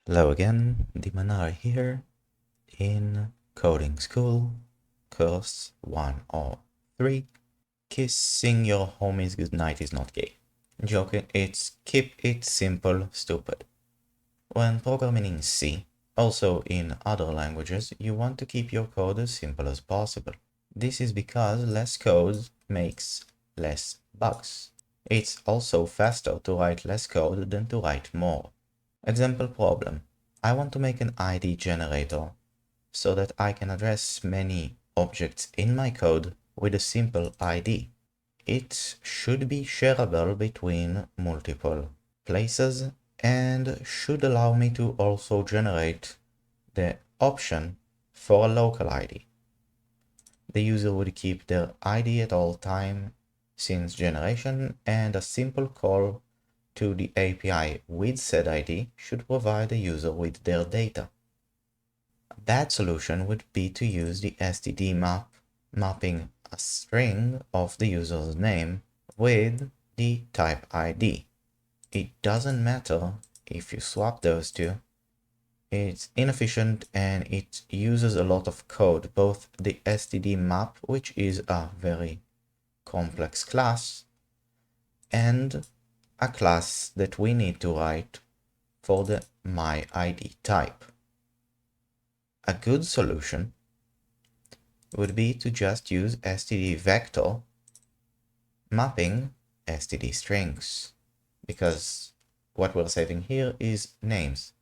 Hello again, Dimanar here in Coding School, course 103. Kissing your homies goodnight is not gay. Joking, it's keep it simple, stupid. When programming in C, also in other languages, you want to keep your code as simple as possible. This is because less code makes less bugs. It's also faster to write less code than to write more. Example problem. I want to make an ID generator so that I can address many objects in my code with a simple ID. It should be shareable between multiple places and should allow me to also generate the option for a local ID. The user would keep their ID at all time since generation, and a simple call to the API with said ID should provide the user with their data. A bad solution would be to use the std map, mapping a string of the user's name with the type ID. It doesn't matter if you swap those two. It's inefficient and it uses a lot of code, both the std map, which is a very complex class, and a class that we need to write for the myID type. A good solution would be to just use std vector mapping std strings, because what we're saving here is names.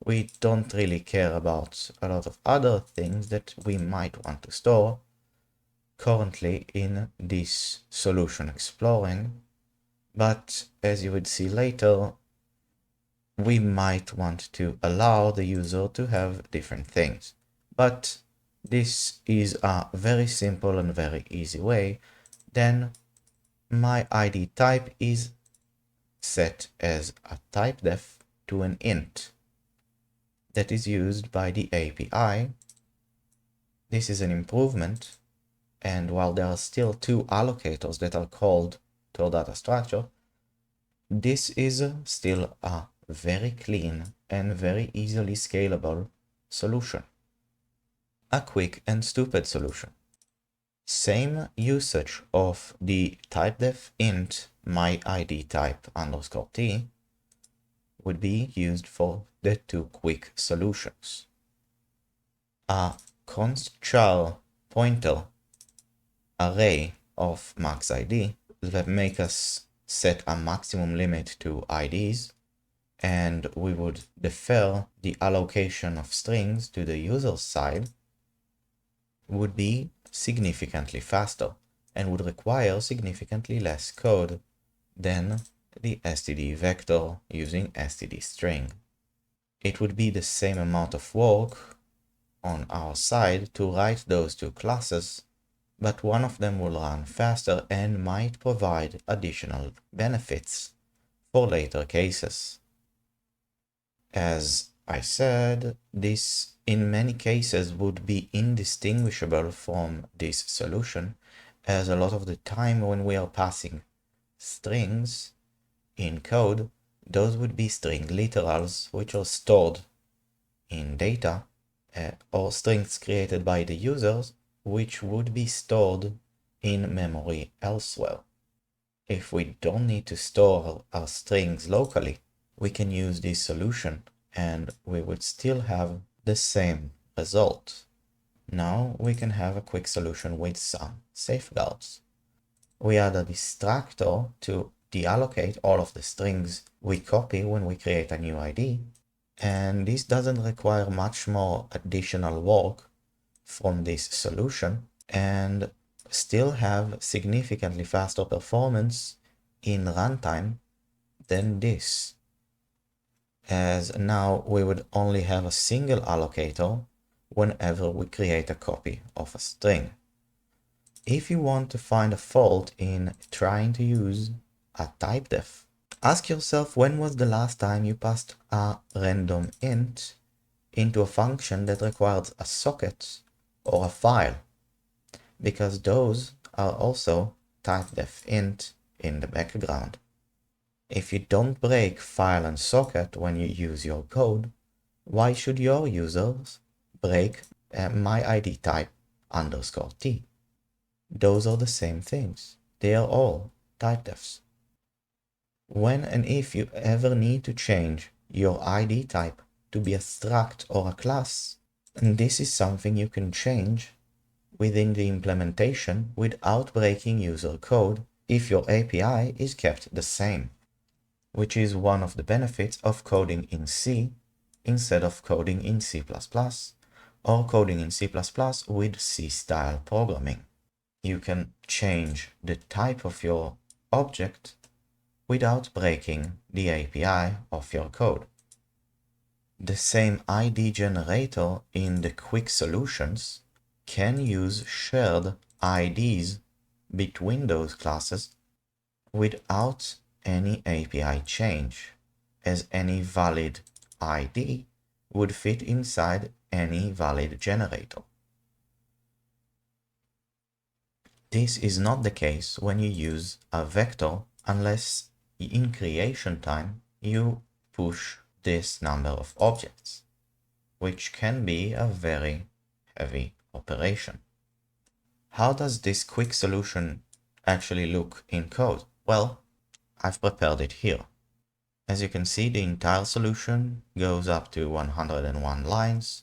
We don't really care about a lot of other things that we might want to store currently in this solution exploring, but as you would see later, we might want to allow the user to have different things. But this is a very simple and very easy way. Then my ID type is set as a typedef to an int that is used by the API. This is an improvement, and while there are still two allocators that are called to our data structure, this is still a very clean and very easily scalable solution. A quick and stupid solution. Same usage of the typedef int myID type underscore t would be used for the two quick solutions. A const_char pointer array of max ID that make us set a maximum limit to IDs, and we would defer the allocation of strings to the user's side, would be significantly faster and would require significantly less code than the std vector using std string. It would be the same amount of work on our side to write those two classes, but one of them will run faster and might provide additional benefits for later cases. As I said, this in many cases would be indistinguishable from this solution, as a lot of the time when we are passing strings in code, those would be string literals which are stored in data, or strings created by the users which would be stored in memory elsewhere. If we don't need to store our strings locally, we can use this solution and we would still have the same result. Now we can have a quick solution with some safeguards. We add a distractor to deallocate all of the strings we copy when we create a new ID, and this doesn't require much more additional work from this solution and still have significantly faster performance in runtime than this, as now we would only have a single allocator whenever we create a copy of a string. If you want to find a fault in trying to use a typedef, ask yourself when was the last time you passed a random int into a function that requires a socket or a file, because those are also typedef int in the background. If you don't break file and socket when you use your code, Why should your users break my ID type underscore t? Those are the same things. They are all type defs. When and if you ever need to change your ID type to be a struct or a class, and this is something you can change within the implementation without breaking user code if your API is kept the same, which is one of the benefits of coding in C instead of coding in C++ or coding in C++ with C-style programming. You can change the type of your object without breaking the API of your code. The same ID generator in the quick solutions can use shared IDs between those classes without any API change, as any valid ID would fit inside any valid generator. This is not the case when you use a vector unless in creation time you push this number of objects, which can be a very heavy operation. How does this quick solution actually look in code? Well, I've prepared it here. As you can see, the entire solution goes up to 101 lines,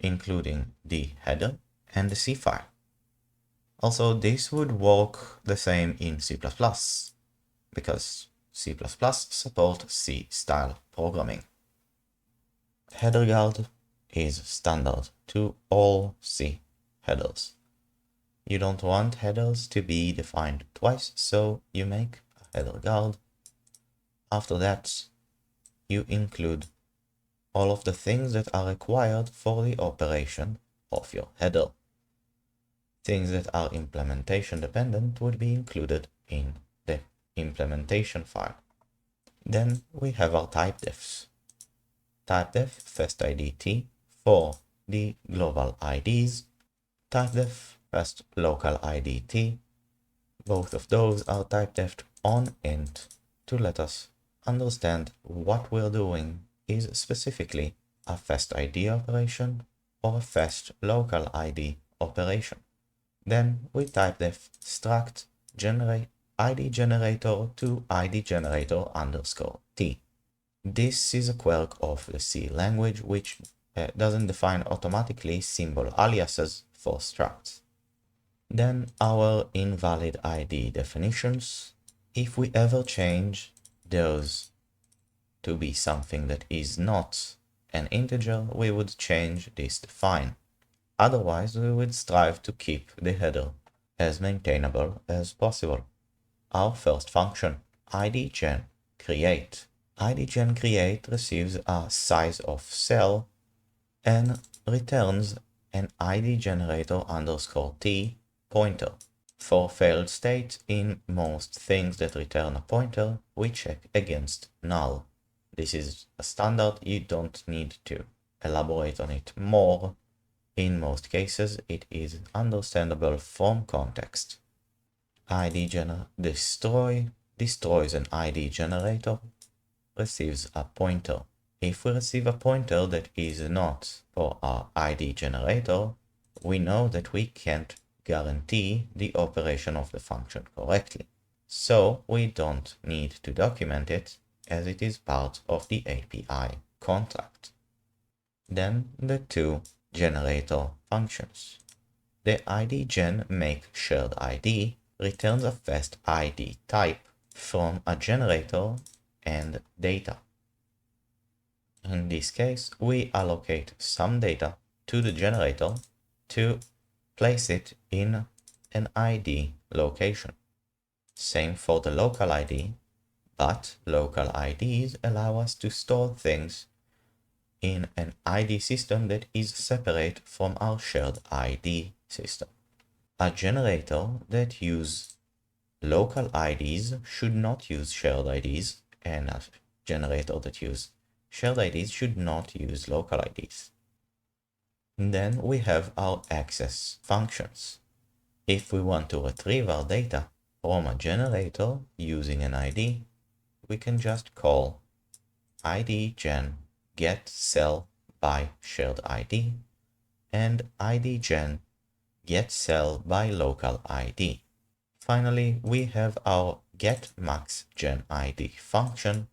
including the header and the C file. Also, this would work the same in C++, because C++ supports C-style programming. Header guard is standard to all C headers. You don't want headers to be defined twice, so you make a header guard. After that, you include all of the things that are required for the operation of your header. Things that are implementation dependent would be included in the implementation file. Then we have our type defs. Typedef fast ID t for the global IDs, typedef fast local ID t. Both of those are typedef on int to let us understand what we're doing is specifically a fast ID operation or a fast local ID operation. Then we typedef struct generate ID generator to ID generator underscore t. This is a quirk of the C language which doesn't define automatically symbol aliases for structs. Then our invalid ID definitions. If we ever change those to be something that is not an integer, we would change this define. Otherwise, we would strive to keep the header as maintainable as possible. Our first function, idgen create. idgen create receives a size of cell and returns an ID generator underscore t pointer. For failed state, in most things that return a pointer, we check against null. This is a standard, you don't need to elaborate on it more. In most cases, it is understandable from context. destroy destroys an ID generator, receives a pointer. If we receive a pointer that is not for our ID generator, we know that we can't guarantee the operation of the function correctly. So we don't need to document it as it is part of the API contract. Then the two generator functions. The idgen make shared ID returns a fast ID type from a generator and data. In this case, we allocate some data to the generator to place it in an ID location. Same for the local ID, but local IDs allow us to store things in an ID system that is separate from our shared ID system. A generator that uses local IDs should not use shared IDs, and a generator that uses shared IDs should not use local IDs. And then we have our access functions. If we want to retrieve our data from a generator using an ID, we can just call idgen get cell by shared ID, and IDGen getCell by local ID. Finally, we have our getMaxGenID function,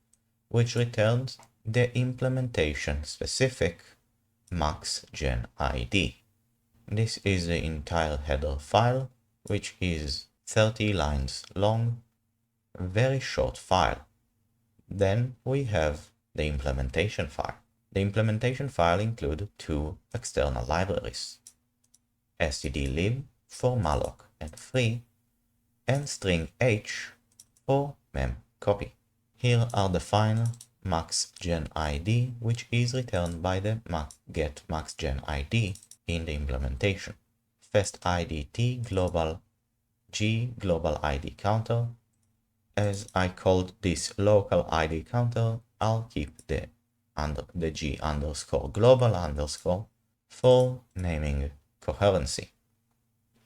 which returns the implementation-specific MaxGenID. This is the entire header file, which is 30 lines long, a very short file. Then we have the implementation file. The implementation file includes two external libraries, stdlib for malloc and free, and string h for memcopy. Here are the final MaxGenID, which is returned by the getMaxGenID in the implementation. FastIDT global G global ID counter. As I called this local ID counter, I'll keep the G underscore global underscore for naming coherency.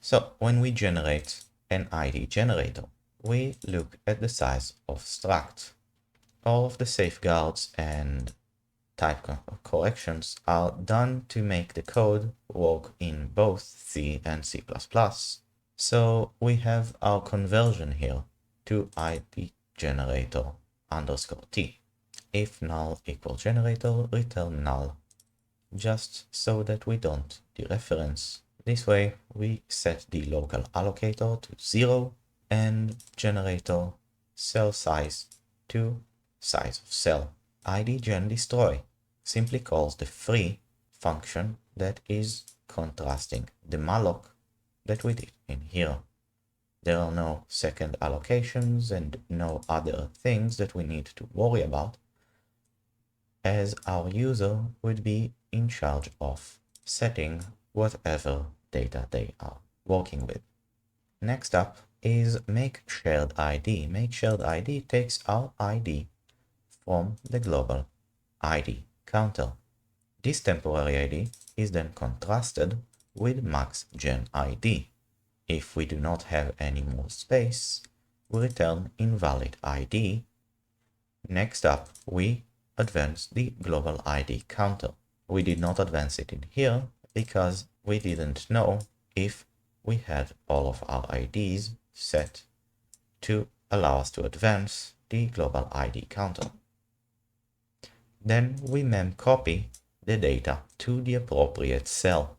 So when we generate an ID generator, we look at the size of struct. All of the safeguards and type corrections are done to make the code work in both C and C++. So we have our conversion here to ID generator underscore T. If null equals generator, return null, just so that we don't dereference. This way we set the local allocator to 0 and generator cell size to size of cell. IDGenDestroy simply calls the free function that is contrasting the malloc that we did in here. There are no second allocations and no other things that we need to worry about, as our user would be in charge of setting whatever data they are working with. Next up is makeSharedID. MakeSharedID takes our ID from the global ID counter. This temporary ID is then contrasted with MaxGenID. If we do not have any more space, we return invalid ID. Next up, we advance the global ID counter. We did not advance it in here because we didn't know if we had all of our IDs set to allow us to advance the global ID counter. Then we memcopy the data to the appropriate cell.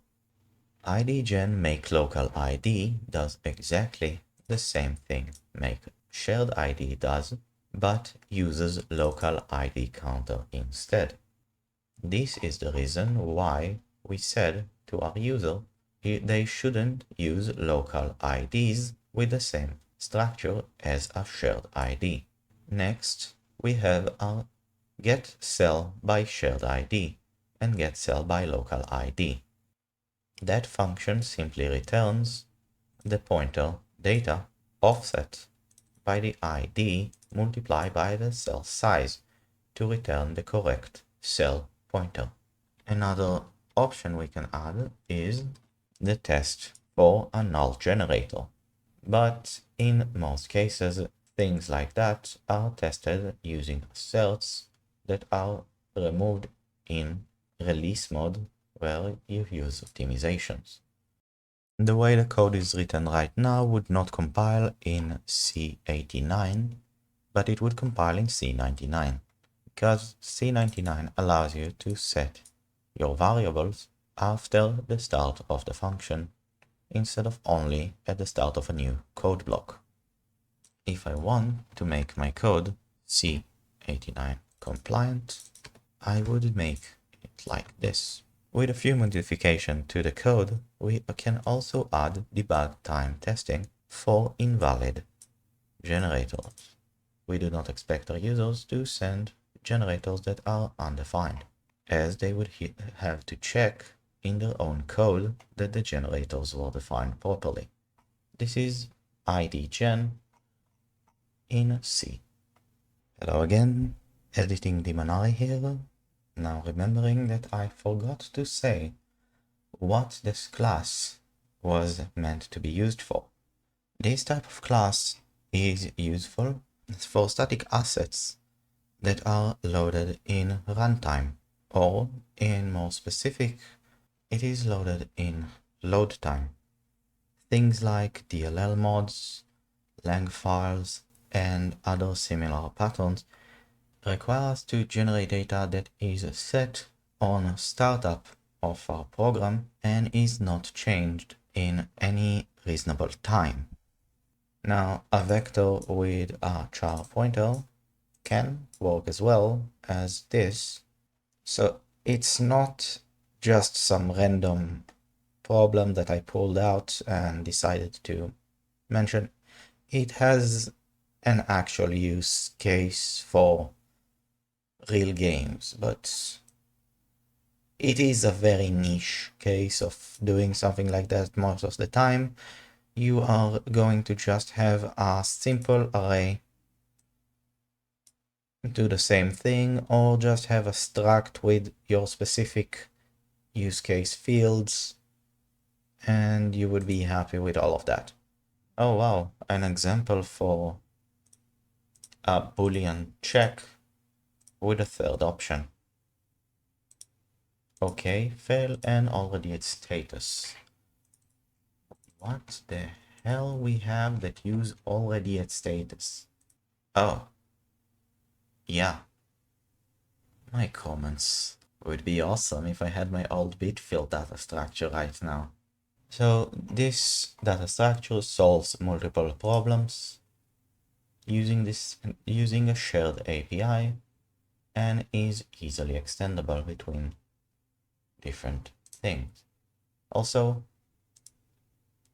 IDGen makeLocalID does exactly the same thing makeSharedID does, but uses local ID counter instead. This is the reason why we said to our user they shouldn't use local IDs with the same structure as a shared ID. Next, we have our getCell by shared ID and getCell by local ID. That function simply returns the pointer data offset by the ID multiplied by the cell size to return the correct cell pointer. Another option we can add is the test for a null generator, but in most cases things like that are tested using asserts that are removed in release mode where you use optimizations. The way the code is written right now would not compile in C89, but it would compile in C99, because C99 allows you to set your variables after the start of the function, instead of only at the start of a new code block. If I want to make my code C89 compliant, I would make it like this. With a few modifications to the code, we can also add debug time testing for invalid generators. We do not expect our users to send generators that are undefined, as they would have to check in their own code that the generators were defined properly. This is IDGen in C. Hello again, editing Demonari here. Now remembering that I forgot to say what this class was meant to be used for. This type of class is useful for static assets that are loaded in runtime. or in more specific, it is loaded in load time. Things like DLL mods, lang files, and other similar patterns require us to generate data that is set on startup of our program and is not changed in any reasonable time. Now, a vector with a char pointer can work as well as this. So it's not just some random problem that I pulled out and decided to mention. It has an actual use case for real games, but it is a very niche case of doing something like that. Most of the time you are going to just have a simple array do the same thing, or just have a struct with your specific use case fields, and you would be happy with all of that. Oh wow, an example for a boolean check with a third option. Okay, fail and already at status. What the hell we have that use already at status? Oh, yeah. My comments would be awesome if I had my old Bitfield data structure right now. So this data structure solves multiple problems using a shared API and is easily extendable between different things. Also,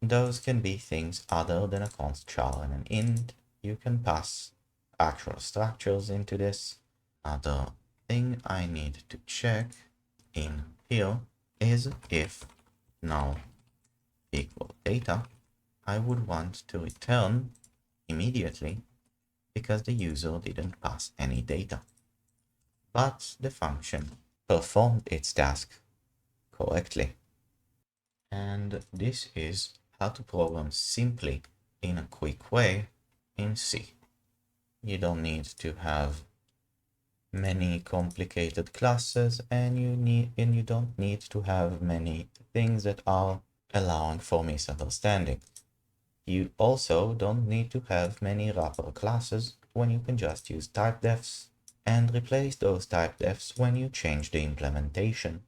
those can be things other than a const char and an int. You can pass actual structures into this. Other thing I need to check in here is if null equal data, I would want to return immediately because the user didn't pass any data. But the function performed its task correctly. And this is how to program simply in a quick way in C. You don't need to have many complicated classes, and you don't need to have many things that are allowing for misunderstanding. You also don't need to have many wrapper classes when you can just use typedefs and replace those typedefs when you change the implementation.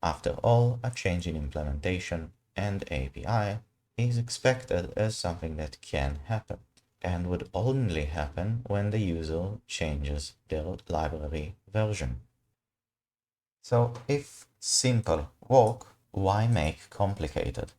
After all, a change in implementation and API is expected as something that can happen and would only happen when the user changes their library version. So if simple work, why make complicated?